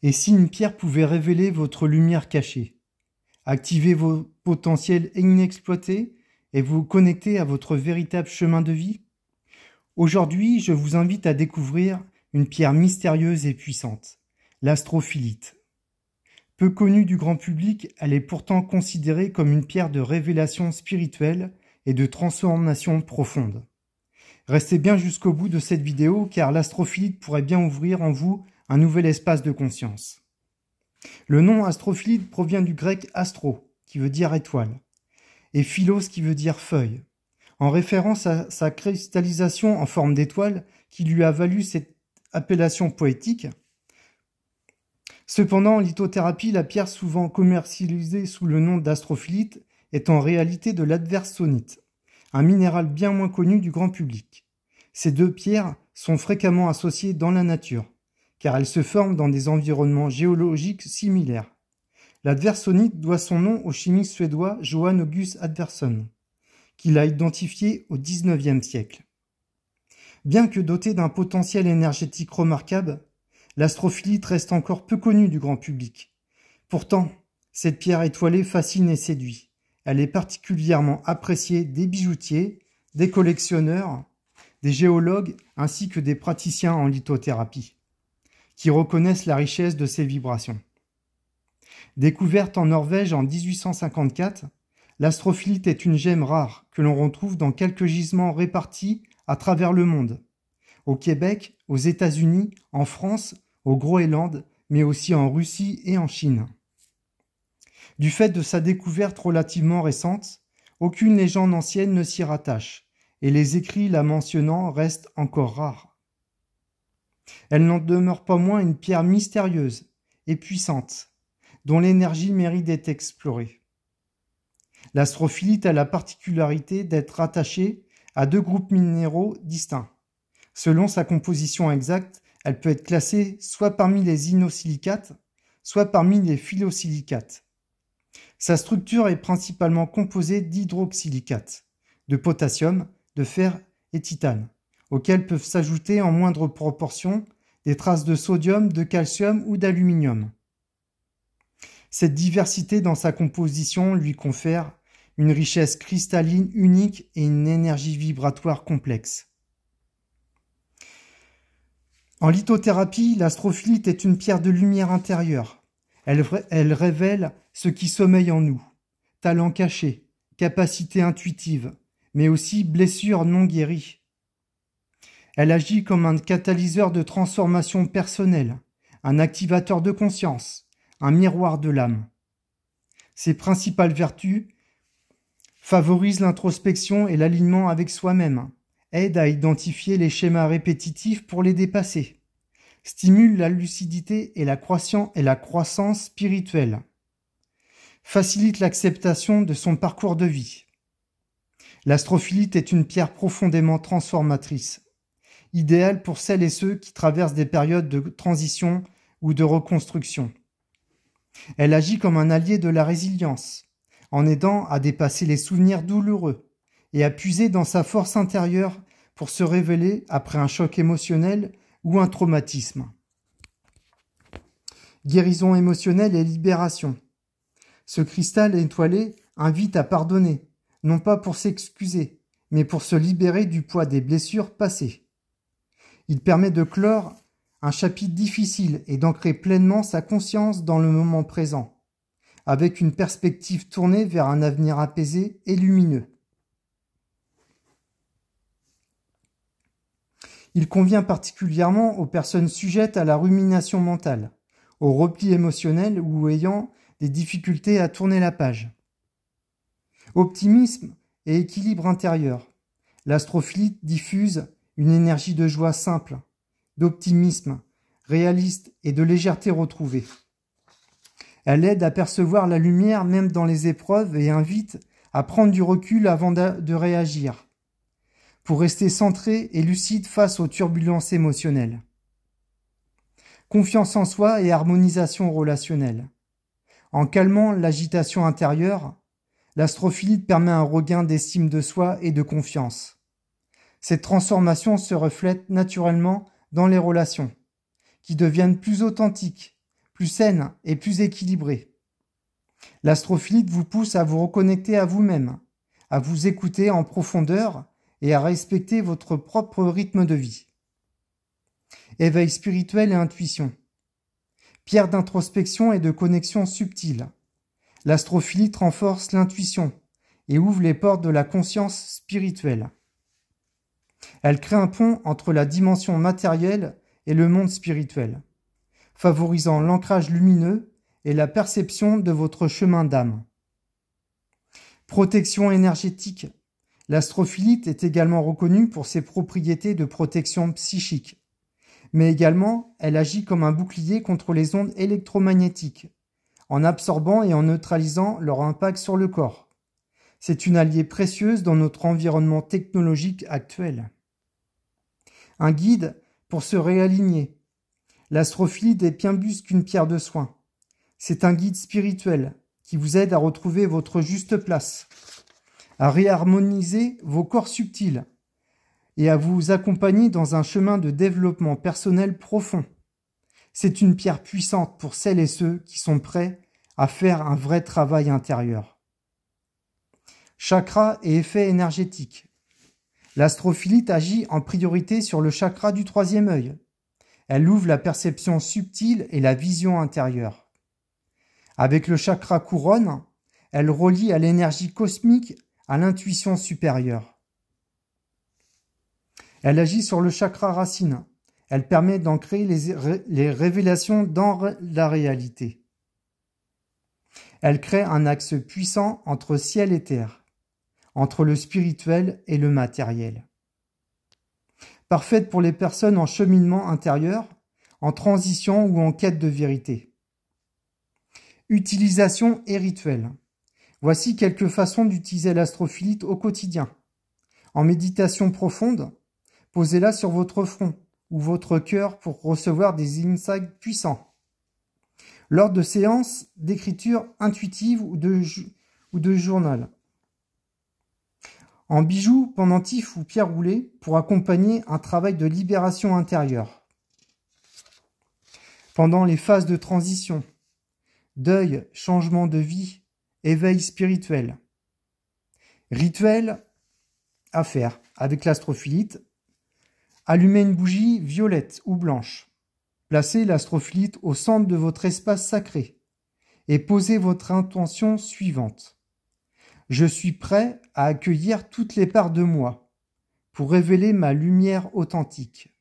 Et si une pierre pouvait révéler votre lumière cachée, activer vos potentiels inexploités et vous connecter à votre véritable chemin de vie? Aujourd'hui, je vous invite à découvrir une pierre mystérieuse et puissante, l'astrophilite. Peu connue du grand public, elle est pourtant considérée comme une pierre de révélation spirituelle et de transformation profonde. Restez bien jusqu'au bout de cette vidéo car l'astrophilite pourrait bien ouvrir en vous un nouvel espace de conscience. Le nom astrophilite provient du grec astro, qui veut dire étoile, et philos qui veut dire feuille, en référence à sa cristallisation en forme d'étoile qui lui a valu cette appellation poétique. Cependant, en lithothérapie, la pierre souvent commercialisée sous le nom d'astrophilite est en réalité de l'adversonite, un minéral bien moins connu du grand public. Ces deux pierres sont fréquemment associées dans la nature, car elles se forment dans des environnements géologiques similaires. L'adversonite doit son nom au chimiste suédois Johan August Adversson, qui l'a identifié au XIXe siècle. Bien que dotée d'un potentiel énergétique remarquable, l'astrophilite reste encore peu connue du grand public. Pourtant, cette pierre étoilée fascine et séduit. Elle est particulièrement appréciée des bijoutiers, des collectionneurs, des géologues ainsi que des praticiens en lithothérapie, qui reconnaissent la richesse de ces vibrations. Découverte en Norvège en 1854, l'astrophilite est une gemme rare que l'on retrouve dans quelques gisements répartis à travers le monde, au Québec, aux États-Unis, en France, au Groenland, mais aussi en Russie et en Chine. Du fait de sa découverte relativement récente, aucune légende ancienne ne s'y rattache, et les écrits la mentionnant restent encore rares. Elle n'en demeure pas moins une pierre mystérieuse et puissante, dont l'énergie mérite d'être explorée. L'astrophilite a la particularité d'être rattachée à deux groupes minéraux distincts. Selon sa composition exacte, elle peut être classée soit parmi les inosilicates, soit parmi les phyllosilicates. Sa structure est principalement composée d'hydroxylicates, de potassium, de fer et titane, auxquels peuvent s'ajouter en moindre proportion des traces de sodium, de calcium ou d'aluminium. Cette diversité dans sa composition lui confère une richesse cristalline unique et une énergie vibratoire complexe. En lithothérapie, l'astrophilite est une pierre de lumière intérieure. Elle révèle ce qui sommeille en nous, talent caché, capacité intuitive, mais aussi blessures non guéries. Elle agit comme un catalyseur de transformation personnelle, un activateur de conscience, un miroir de l'âme. Ses principales vertus favorisent l'introspection et l'alignement avec soi-même, aident à identifier les schémas répétitifs pour les dépasser, stimulent la lucidité et la croissance spirituelle, facilite l'acceptation de son parcours de vie. L'astrophilite est une pierre profondément transformatrice, idéale pour celles et ceux qui traversent des périodes de transition ou de reconstruction. Elle agit comme un allié de la résilience, en aidant à dépasser les souvenirs douloureux et à puiser dans sa force intérieure pour se révéler après un choc émotionnel ou un traumatisme. Guérison émotionnelle et libération. Ce cristal étoilé invite à pardonner, non pas pour s'excuser, mais pour se libérer du poids des blessures passées. Il permet de clore un chapitre difficile et d'ancrer pleinement sa conscience dans le moment présent, avec une perspective tournée vers un avenir apaisé et lumineux. Il convient particulièrement aux personnes sujettes à la rumination mentale, au repli émotionnel ou ayant des difficultés à tourner la page. Optimisme et équilibre intérieur. L'astrophilite diffuse une énergie de joie simple, d'optimisme, réaliste et de légèreté retrouvée. Elle aide à percevoir la lumière même dans les épreuves et invite à prendre du recul avant de réagir, pour rester centré et lucide face aux turbulences émotionnelles. Confiance en soi et harmonisation relationnelle. En calmant l'agitation intérieure, l'astrophilite permet un regain d'estime de soi et de confiance. Cette transformation se reflète naturellement dans les relations, qui deviennent plus authentiques, plus saine et plus équilibrée. L'astrophilite vous pousse à vous reconnecter à vous-même, à vous écouter en profondeur et à respecter votre propre rythme de vie. Éveil spirituel et intuition. Pierre d'introspection et de connexion subtile. L'astrophilite renforce l'intuition et ouvre les portes de la conscience spirituelle. Elle crée un pont entre la dimension matérielle et le monde spirituel, favorisant l'ancrage lumineux et la perception de votre chemin d'âme. Protection énergétique. L'astrophilite est également reconnue pour ses propriétés de protection psychique, mais également elle agit comme un bouclier contre les ondes électromagnétiques, en absorbant et en neutralisant leur impact sur le corps. C'est une alliée précieuse dans notre environnement technologique actuel. Un guide pour se réaligner. L'astrophilite est bien plus qu'une pierre de soin. C'est un guide spirituel qui vous aide à retrouver votre juste place, à réharmoniser vos corps subtils et à vous accompagner dans un chemin de développement personnel profond. C'est une pierre puissante pour celles et ceux qui sont prêts à faire un vrai travail intérieur. Chakra et effets énergétiques. L'astrophilite agit en priorité sur le chakra du troisième œil. Elle ouvre la perception subtile et la vision intérieure. Avec le chakra couronne, elle relie à l'énergie cosmique, à l'intuition supérieure. Elle agit sur le chakra racine. Elle permet d'ancrer les révélations dans la réalité. Elle crée un axe puissant entre ciel et terre, entre le spirituel et le matériel. Parfaite pour les personnes en cheminement intérieur, en transition ou en quête de vérité. Utilisation et rituel. Voici quelques façons d'utiliser l'astrophilite au quotidien. En méditation profonde, posez-la sur votre front ou votre cœur pour recevoir des insights puissants. Lors de séances d'écriture intuitive ou de journal. En bijoux, pendentifs ou pierres roulées pour accompagner un travail de libération intérieure. Pendant les phases de transition, deuil, changement de vie, éveil spirituel. Rituel à faire avec l'astrophilite. Allumez une bougie violette ou blanche. Placez l'astrophilite au centre de votre espace sacré et posez votre intention suivante. Je suis prêt à accueillir toutes les parts de moi pour révéler ma lumière authentique.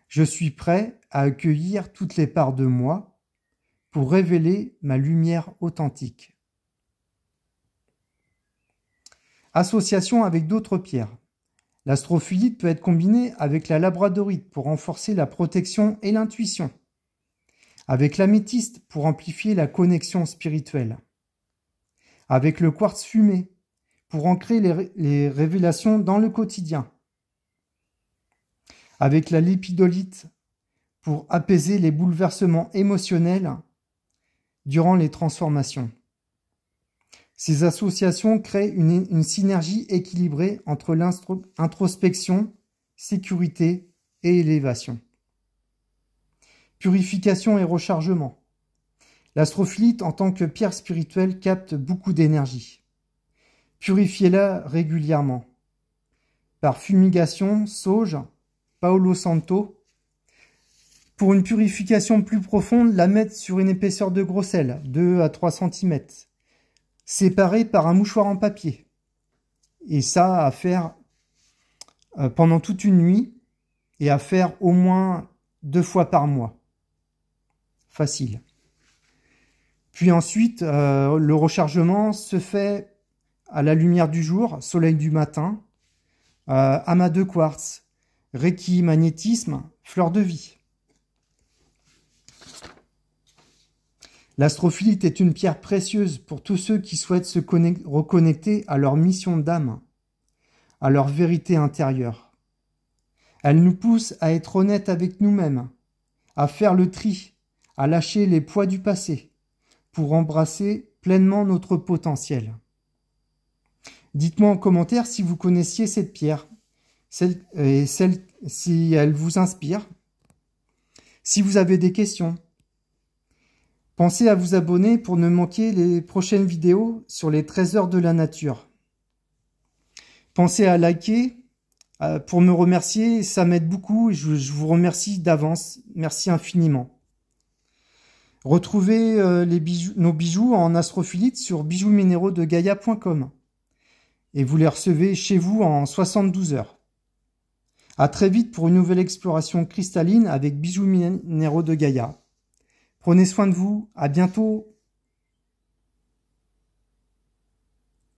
Je suis prêt à accueillir toutes les parts de moi pour révéler ma lumière authentique. Association avec d'autres pierres. L'astrophilite peut être combinée avec la labradorite pour renforcer la protection et l'intuition, avec l'améthyste pour amplifier la connexion spirituelle, avec le quartz fumé pour ancrer les révélations dans le quotidien, avec la lépidolite pour apaiser les bouleversements émotionnels durant les transformations. Ces associations créent une synergie équilibrée entre l'introspection, sécurité et élévation. Purification et rechargement. L'astrophilite en tant que pierre spirituelle capte beaucoup d'énergie. Purifiez-la régulièrement. Par fumigation, sauge, Palo Santo. Pour une purification plus profonde, la mettre sur une épaisseur de gros sel, 2 à 3 cm. Séparé par un mouchoir en papier. Et ça à faire pendant toute une nuit et à faire au moins 2 fois par mois. Facile. Puis ensuite, le rechargement se fait à la lumière du jour, soleil du matin, amas de quartz, reiki, magnétisme, fleur de vie. L'astrophilite est une pierre précieuse pour tous ceux qui souhaitent se reconnecter à leur mission d'âme, à leur vérité intérieure. Elle nous pousse à être honnêtes avec nous-mêmes, à faire le tri, à lâcher les poids du passé, pour embrasser pleinement notre potentiel. Dites-moi en commentaire si vous connaissiez cette pierre, si elle vous inspire, si vous avez des questions. Pensez à vous abonner pour ne manquer les prochaines vidéos sur les trésors de la nature. Pensez à liker pour me remercier, ça m'aide beaucoup et je vous remercie d'avance. Merci infiniment. Retrouvez nos bijoux en astrophilite sur bijousminérauxdegaia.com et vous les recevez chez vous en 72 heures. À très vite pour une nouvelle exploration cristalline avec Bijoux Minéraux de Gaïa. Prenez soin de vous, à bientôt.